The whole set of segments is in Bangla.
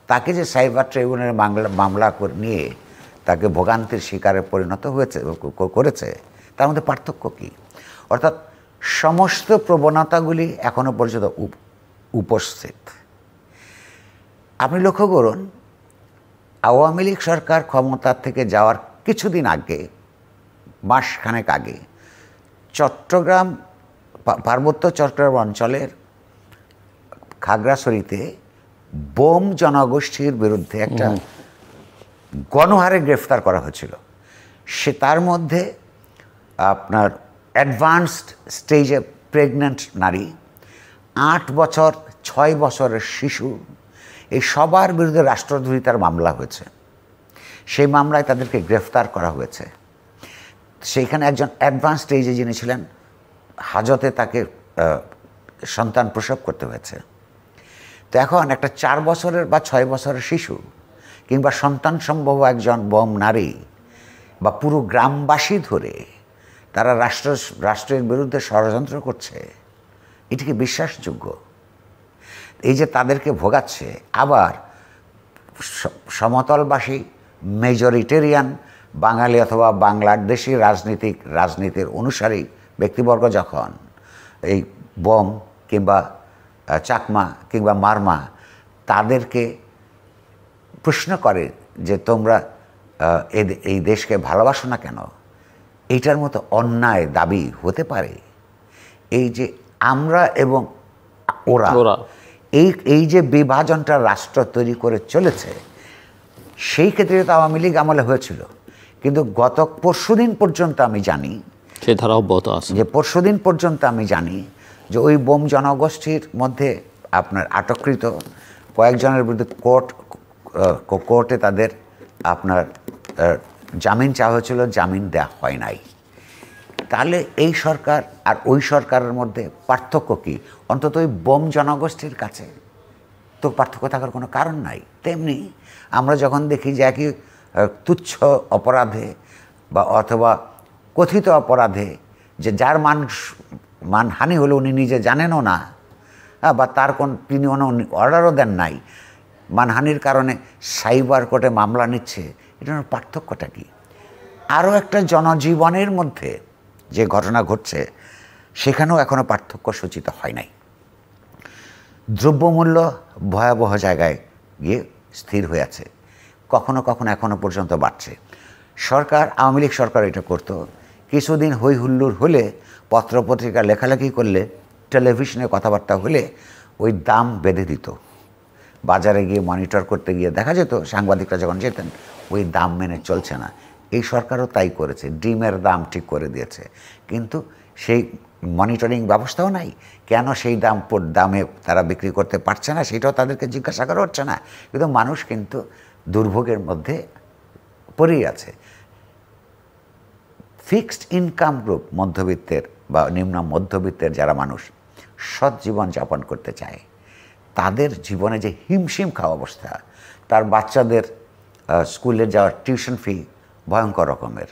তাকে যে সাইবার ট্রাইব্যুনালে মামলা নিয়ে তাকে ভোগান্তির শিকারে পরিণত করেছে, তার মধ্যে পার্থক্য কী? অর্থাৎ সমস্ত প্রবণতাগুলি এখনো পর্যন্ত উপস্থিত। আপনি লক্ষ্য করুন, আওয়ামী লীগ সরকার ক্ষমতার থেকে যাওয়ার কিছুদিন আগে, মাসখানেক আগে, চট্টগ্রাম, পার্বত্য চট্টগ্রাম অঞ্চলের খাগড়াছড়িতে বোম জনগোষ্ঠীর বিরুদ্ধে একটা গণহারে গ্রেফতার করা হয়েছিল। সে তার মধ্যে আপনার অ্যাডভান্সড স্টেজে প্রেগন্যান্ট নারী, 8 বছর 6 বছরের শিশু, এই সবার বিরুদ্ধে রাষ্ট্রদ্রোহিতার মামলা হয়েছে। সেই মামলায় তাদেরকে গ্রেফতার করা হয়েছে। সেইখানে একজন অ্যাডভান্স স্টেজে যিনি ছিলেন, হাজতে তাকে সন্তান প্রসব করতে হয়েছে। তো এখন একটা 4 বছরের বা 6 বছরের শিশু কিংবা সন্তান সম্ভব একজন বোম নারী বা পুরো গ্রামবাসী ধরে তারা রাষ্ট্রের বিরুদ্ধে ষড়যন্ত্র করছে, এটা কি বিশ্বাসযোগ্য? এই যে তাদেরকে ভোগাচ্ছে, আবার সমতলবাসী মেজরিটেরিয়ান বাঙালি অথবা বাংলাদেশি রাজনীতির অনুসারী ব্যক্তিবর্গ যখন এই বোম কিংবা চাকমা কিংবা মারমা তাদেরকে প্রশ্ন করে যে তোমরা এই দেশকে ভালোবাসো না কেন, এইটার মতো অন্যায় দাবি হতে পারে? এই যে আমরা এবং ওরা, এই যে বিভাজনটা রাষ্ট্র তৈরি করে চলেছে, সেই ক্ষেত্রে তো আওয়ামী লীগ আমলে হয়েছিল। কিন্তু গত পরশুদিন পর্যন্ত আমি জানি, সেই ধারা অব্যাহত আছে, যে পরশুদিন পর্যন্ত আমি জানি যে ওই বোম জনগোষ্ঠীর মধ্যে আপনার আটককৃত কয়েকজনের বিরুদ্ধে কোর্টে তাদের আপনার জামিন চাওয়া হয়েছিল, জামিন দেওয়া হয় নাই। তাহলে এই সরকার আর ওই সরকারের মধ্যে পার্থক্য কী? অন্তত ওই বোম জনগোষ্ঠীর কাছে তো পার্থক্য থাকার কোনো কারণ নাই। তেমনি আমরা যখন দেখি যে একই তুচ্ছ অপরাধে বা অথবা কথিত অপরাধে যে যার মানহানি হলো উনি নিজে জানেনও না, বা তার তিনি অর্ডারও দেন নাই, মানহানির কারণে সাইবার কোর্টে মামলা নিচ্ছে, এটার পার্থক্যটা কী? আরও একটা জনজীবনের মধ্যে যে ঘটনা ঘটছে সেখানেও এখনও পার্থক্য সূচিত হয় নাই। দ্রব্যমূল্য ভয়াবহ জায়গায় গিয়ে স্থির হয়ে আছে, কখনো কখনো এখনও পর্যন্ত বাড়ছে। সরকার, আওয়ামী লীগ সরকার এটা করতো, কিছুদিন হই হুল্লোড় হলে, পত্রপত্রিকা লেখালেখি করলে, টেলিভিশনে কথাবার্তা হলে ওই দাম বেঁধে দিত। বাজারে গিয়ে মনিটর করতে গিয়ে দেখা যেত, সাংবাদিকরা যখন যেতেন, ওই দাম মেনে চলছে না। এই সরকারও তাই করেছে, ডিমের দাম ঠিক করে দিয়েছে, কিন্তু সেই মনিটরিং ব্যবস্থাও নাই। কেন সেই দামে তারা বিক্রি করতে পারছে না সেটাও তাদেরকে জিজ্ঞাসা করা হচ্ছে না। কিন্তু মানুষ কিন্তু দুর্ভোগের মধ্যে পড়েই আছে। ফিক্সড ইনকাম গ্রুপ, মধ্যবিত্তের বা নিম্ন মধ্যবিত্তের যারা মানুষ সৎ জীবন যাপন করতে চায়, তাদের জীবনে যে হিমশিম খাওয়া অবস্থা, তার বাচ্চাদের স্কুলে যাওয়ার টিউশন ফি ভয়ঙ্কর রকমের,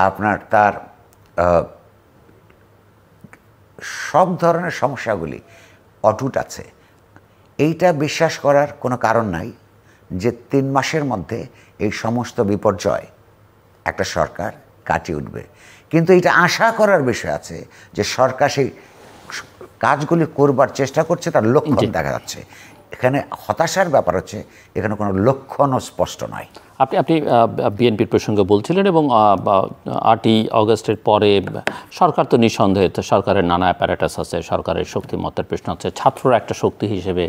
আপনার তার সব ধরনের সমস্যাগুলি অটুট আছে। এইটা বিশ্বাস করার কোনো কারণ নাই যে 3 মাসের মধ্যে এই সমস্ত বিপর্যয় একটা সরকার কাটিয়ে উঠবে। কিন্তু এটা আশা করার বিষয় আছে যে সরকার সেই কাজগুলি করবার চেষ্টা করছে, তার লক্ষণ দেখা যাচ্ছে। এখানে হতাশার ব্যাপার হচ্ছে এখানে কোনো লক্ষণও স্পষ্ট নয়। আপনি বিএনপির প্রসঙ্গে বলছিলেন, এবং 8ই অগস্টের পরে সরকার তো নিঃসন্দেহে, সরকারের নানা অ্যাপারেটাস আছে, সরকারের শক্তিমত্তার প্রশ্ন আছে, ছাত্ররা একটা শক্তি হিসেবে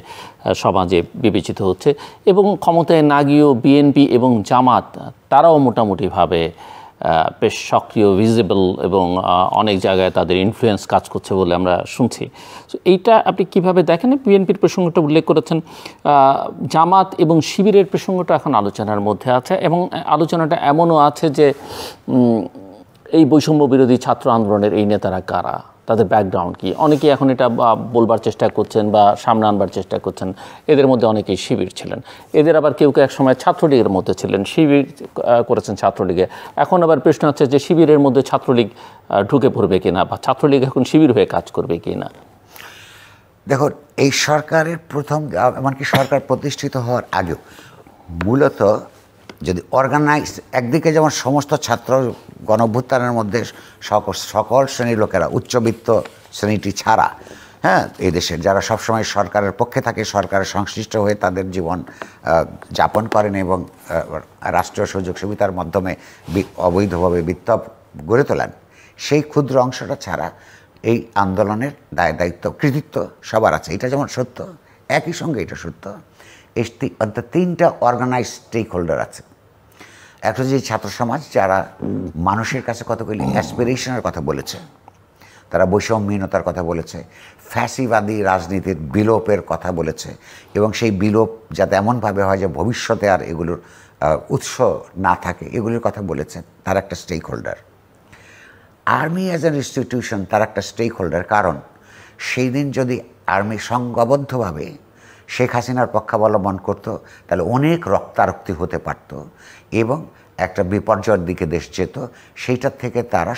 সমাজে বিবেচিত হচ্ছে, এবং ক্ষমতায় না গিয়েও বিএনপি এবং জামাত তারাও মোটামুটিভাবে বেশ সক্রিয়, ভিজিবল, এবং অনেক জায়গায় তাদের ইনফ্লুয়েন্স কাজ করছে বলে আমরা শুনছি। তো এইটা আপনি কিভাবে দেখেন? বিএনপির প্রসঙ্গটা উল্লেখ করেছেন, জামাত এবং শিবিরের প্রসঙ্গটা এখন আলোচনার মধ্যে আছে, এবং আলোচনাটা এমনও আছে যে এই বৈষম্য বিরোধী ছাত্র আন্দোলনের এই নেতারা কারা, তাদের ব্যাকগ্রাউন্ড কি। অনেকেই এখন এটা বলবার চেষ্টা করছেন বা সামনে আনবার চেষ্টা করছেন, এদের মধ্যে অনেকেই শিবির ছিলেন, এদের আবার কেউ কেউ একসময় ছাত্রলীগের মধ্যে ছিলেন, শিবির করেছেন ছাত্রলীগে। এখন আবার প্রশ্ন হচ্ছে যে শিবিরের মধ্যে ছাত্রলীগ ঢুকে পড়বে কিনা, বা ছাত্রলীগ এখন শিবির হয়ে কাজ করবে কিনা। দেখুন, এই সরকারের প্রথম এমনকি সরকার প্রতিষ্ঠিত হওয়ার আগেও মূলত যদি অর্গানাইজ, একদিকে যেমন সমস্ত ছাত্র গণঅভ্যুত্থানের মধ্যে সকল শ্রেণীর লোকেরা, উচ্চবিত্ত শ্রেণীটি ছাড়া, হ্যাঁ, এই দেশের যারা সবসময় সরকারের পক্ষে থাকে, সরকারের সংশ্লিষ্ট হয়ে তাদের জীবন যাপন করেন এবং রাষ্ট্রীয় সুযোগ সুবিধার মাধ্যমে অবৈধভাবে বিপ্লব গড়ে তোলেন, সেই ক্ষুদ্র অংশটা ছাড়া এই আন্দোলনের দায়িত্ব কৃতিত্ব সবার আছে। এটা যেমন সত্য, একই সঙ্গে এটা সত্য এই অর্থাৎ 3টা অর্গানাইজ স্টেক হোল্ডার আছে। একটা যে ছাত্র সমাজ, যারা মানুষের কাছে কতগুলি অ্যাসপিরেশনের কথা বলেছে, তারা বৈষম্যহীনতার কথা বলেছে, ফ্যাসিবাদী রাজনীতির বিলোপের কথা বলেছে, এবং সেই বিলোপ যাতে এমনভাবে হয় যে ভবিষ্যতে আর এগুলোর উৎস না থাকে, এগুলির কথা বলেছে, তার একটা stakeholder. Army as an institution তার একটা স্টেক হোল্ডার, কারণ সেই দিন যদি আর্মি সংঘবদ্ধভাবে শেখ হাসিনার পক্ষাবলম্বন করত, তাহলে অনেক রক্তারক্তি হতে পারত এবং একটা বিপর্যয়ের দিকে দেশ যেত। সেইটার থেকে তারা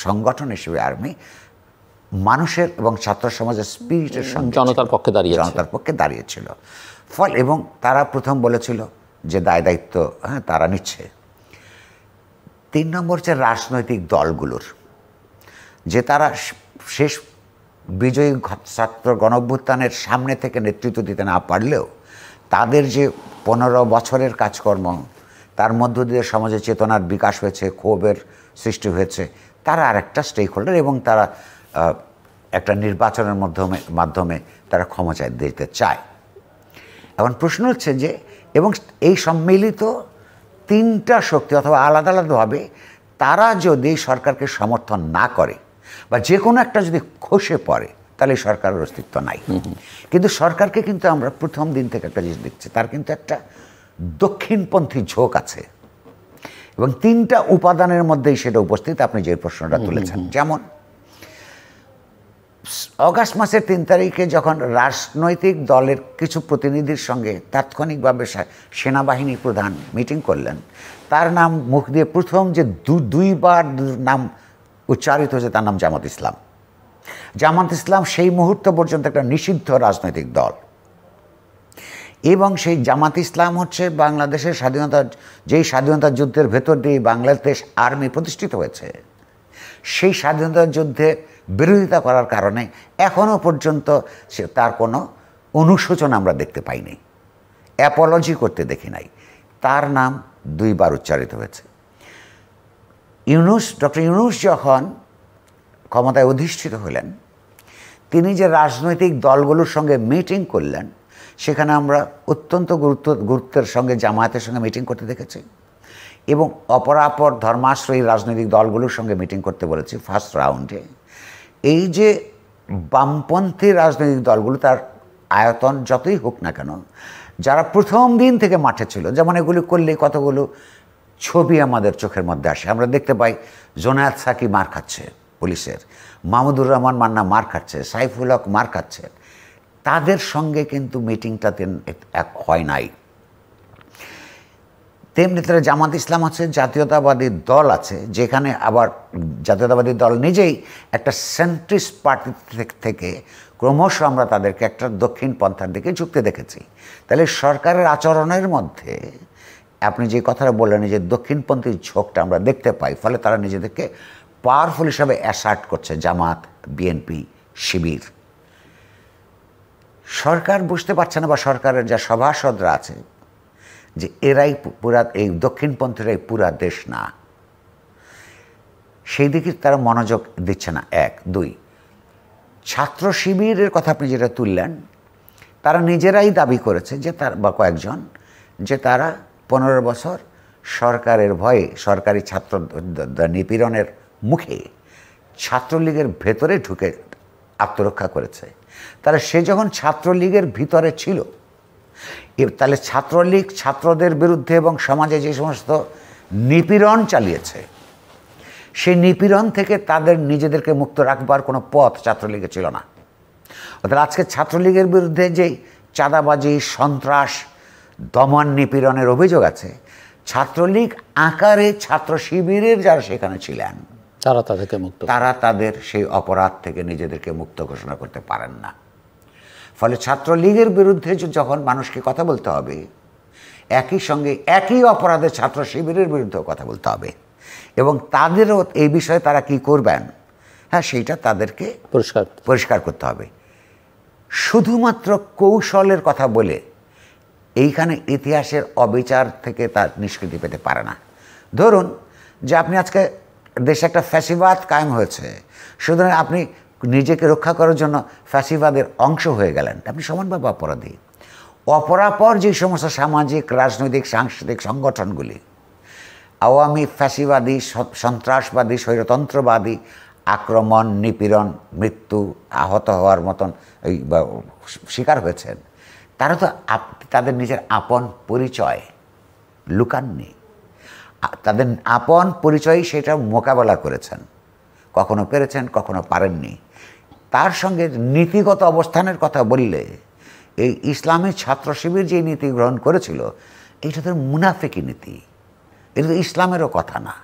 সংগঠন হিসেবে আর্মি মানুষের এবং ছাত্র সমাজের স্পিরিটের সঙ্গে জনতার পক্ষে দাঁড়িয়েছিল। এবং তারা প্রথম বলেছিল যে দায়িত্ব, হ্যাঁ, তারা নিচ্ছে। 3 নম্বর হচ্ছে রাজনৈতিক দলগুলোর, যে তারা শেষ বিজয়ী ছাত্র গণঅভ্যুত্থানের সামনে থেকে নেতৃত্ব দিতে না পারলেও তাদের যে 15 বছরের কাজকর্ম, তার মধ্য দিয়ে সমাজে চেতনার বিকাশ হয়েছে, ক্ষোভের সৃষ্টি হয়েছে, তারা আরেকটা স্টেক হোল্ডার, এবং তারা একটা নির্বাচনের মাধ্যমে তারা ক্ষমতায় দিতে চায়। এখন প্রশ্ন হচ্ছে যে, এবং এই সম্মিলিত 3টা শক্তি অথবা আলাদা আলাদাভাবে তারা যদি সরকারকে সমর্থন না করে বা যে কোনো একটা যদি খসে পড়ে, তাহলে সরকারের অস্তিত্ব নাই। কিন্তু সরকারকে কিন্তু আমরা প্রথম দিন থেকে একটা জিনিস দেখছি, তার কিন্তু একটা দক্ষিণপন্থী ঝোঁক আছে, এবং 3টা উপাদানের মধ্যেই সেটা উপস্থিত। আপনি যে প্রশ্নটা তুলেছেন, যেমন অগাস্ট মাসের 3 তারিখে যখন রাজনৈতিক দলের কিছু প্রতিনিধির সঙ্গে তাৎক্ষণিকভাবে সেনাবাহিনী প্রধান মিটিং করলেন, তার নাম মুখ দিয়ে প্রথম যে 2বার নাম উচ্চারিত হয়েছে, তার নাম জামাত ইসলাম। জামাত ইসলাম সেই মুহূর্ত পর্যন্ত একটা নিষিদ্ধ রাজনৈতিক দল, এবং সেই জামাত ইসলাম হচ্ছে বাংলাদেশের স্বাধীনতা যুদ্ধের ভেতর দিয়ে বাংলাদেশ আর্মি প্রতিষ্ঠিত হয়েছে। সেই স্বাধীনতা যুদ্ধে বিরোধিতা করার কারণে এখনও পর্যন্ত তার কোনো অনুশোচনা আমরা দেখতে পাইনি, অ্যাপোলজি করতে দেখি নাই। তার নাম 2বার উচ্চারিত হয়েছে। ডক্টর ইউনূস যখন ক্ষমতায় অধিষ্ঠিত হলেন, তিনি যে রাজনৈতিক দলগুলোর সঙ্গে মিটিং করলেন, সেখানে আমরা অত্যন্ত গুরুত্বের সঙ্গে জামায়াতের সঙ্গে মিটিং করতে দেখেছি, এবং অপরাপর ধর্মাশ্রয়ী রাজনৈতিক দলগুলোর সঙ্গে মিটিং করতে বলেছি ফার্স্ট রাউন্ডে। এই যে বামপন্থী রাজনৈতিক দলগুলো, তার আয়তন যতই হোক না কেন, যারা প্রথম দিন থেকে মাঠে ছিল, যেমন এগুলি করলে কতগুলো ছবি আমাদের চোখের মধ্যে আসে। আমরা দেখতে পাই জোনায়েদ সাকি মার খাচ্ছে পুলিশের, মাহমুদুর রহমান মান্না মার খাচ্ছে, সাইফুল হক মার খাচ্ছে, তাদের সঙ্গে কিন্তু মিটিংটাতে এক হয় নাই। তেমনি তারা জামাত ইসলাম আছে, জাতীয়তাবাদী দল আছে, যেখানে আবার জাতীয়তাবাদী দল নিজেই একটা সেন্ট্রিস্ট পার্টি থেকে ক্রমশ আমরা তাদেরকে একটা দক্ষিণ পন্থার দিকে ঝুঁকতে দেখেছি। তাহলে সরকারের আচরণের মধ্যে আপনি যে কথাটা বললেন, যে দক্ষিণপন্থী ঝোঁকটা আমরা দেখতে পাই, ফলে তারা নিজেদেরকে পাওয়ারফুল হিসাবে অ্যাসার্ট করছে, জামাত, বিএনপি, শিবির। সরকার বুঝতে পারছে না, বা সরকারের যা সভাসদরা আছে, যে এরাই পুরা, এই দক্ষিণপন্থীরাই পুরা দেশ না, সেই দিকে তারা মনোযোগ দিচ্ছে না। 1, 2 ছাত্র শিবিরের কথা আপনি যেটা তুললেন, তারা নিজেরাই দাবি করেছে যে বা কয়েকজন, যে তারা 15 বছর সরকারের ভয়ে, সরকারি ছাত্র নিপীড়নের মুখে ছাত্রলীগের ভেতরে ঢুকে আত্মরক্ষা করেছে। তাহলে সে যখন ছাত্রলীগের ভিতরে ছিল, তাহলে ছাত্রলীগ ছাত্রদের বিরুদ্ধে এবং সমাজে যে সমস্ত নিপীড়ন চালিয়েছে, সেই নিপীড়ন থেকে তাদের নিজেদেরকে মুক্ত রাখবার কোনো পথ ছাত্রলীগে ছিল না। অর্থাৎ আজকে ছাত্রলীগের বিরুদ্ধে যেই চাঁদাবাজি, সন্ত্রাস, দমন, নিপীড়নের অভিযোগ আছে, ছাত্রলীগ আকারে ছাত্র শিবিরের যারা সেখানে ছিলেন, তারা তাদের সেই অপরাধ থেকে নিজেদেরকে মুক্ত ঘোষণা করতে পারেন না। ফলে ছাত্রলীগের বিরুদ্ধে যখন মানুষকে কথা বলতে হবে, একই সঙ্গে একই অপরাধে ছাত্র শিবিরের বিরুদ্ধেও কথা বলতে হবে, এবং তাদেরও এই বিষয়ে তারা কি করবেন, হ্যাঁ, সেইটা তাদেরকে পরিষ্কার করতে হবে। শুধুমাত্র কৌশলের কথা বলে এইখানে ইতিহাসের অবিচার থেকে তার নিষ্কৃতি পেতে পারে না। ধরুন যে আপনি আজকে দেশে একটা ফ্যাসিবাদ কায়েম হয়েছে, সুতরাং আপনি নিজেকে রক্ষা করার জন্য ফ্যাসিবাদের অংশ হয়ে গেলেন, আপনি সমানভাবে অপরাধী। অপরাপর যে সমস্ত সামাজিক, রাজনৈতিক, সাংস্কৃতিক সংগঠনগুলি আওয়ামী, ফ্যাসিবাদী, সন্ত্রাসবাদী, স্বৈরতন্ত্রবাদী আক্রমণ, নিপীড়ন, মৃত্যু, আহত হওয়ার মতন শিকার হয়েছেন, তারা তো তাদের নিজের আপন পরিচয় লুকাননি, তাদের আপন পরিচয় সেটা মোকাবেলা করেছেন, কখনো পেরেছেন, কখনো পারেননি। তার সঙ্গে নীতিগত অবস্থানের কথা বললে এই ইসলামী ছাত্র শিবির যে নীতি গ্রহণ করেছিল, এটা তো মুনাফিকি নীতি, এটা তো ইসলামেরও কথা না।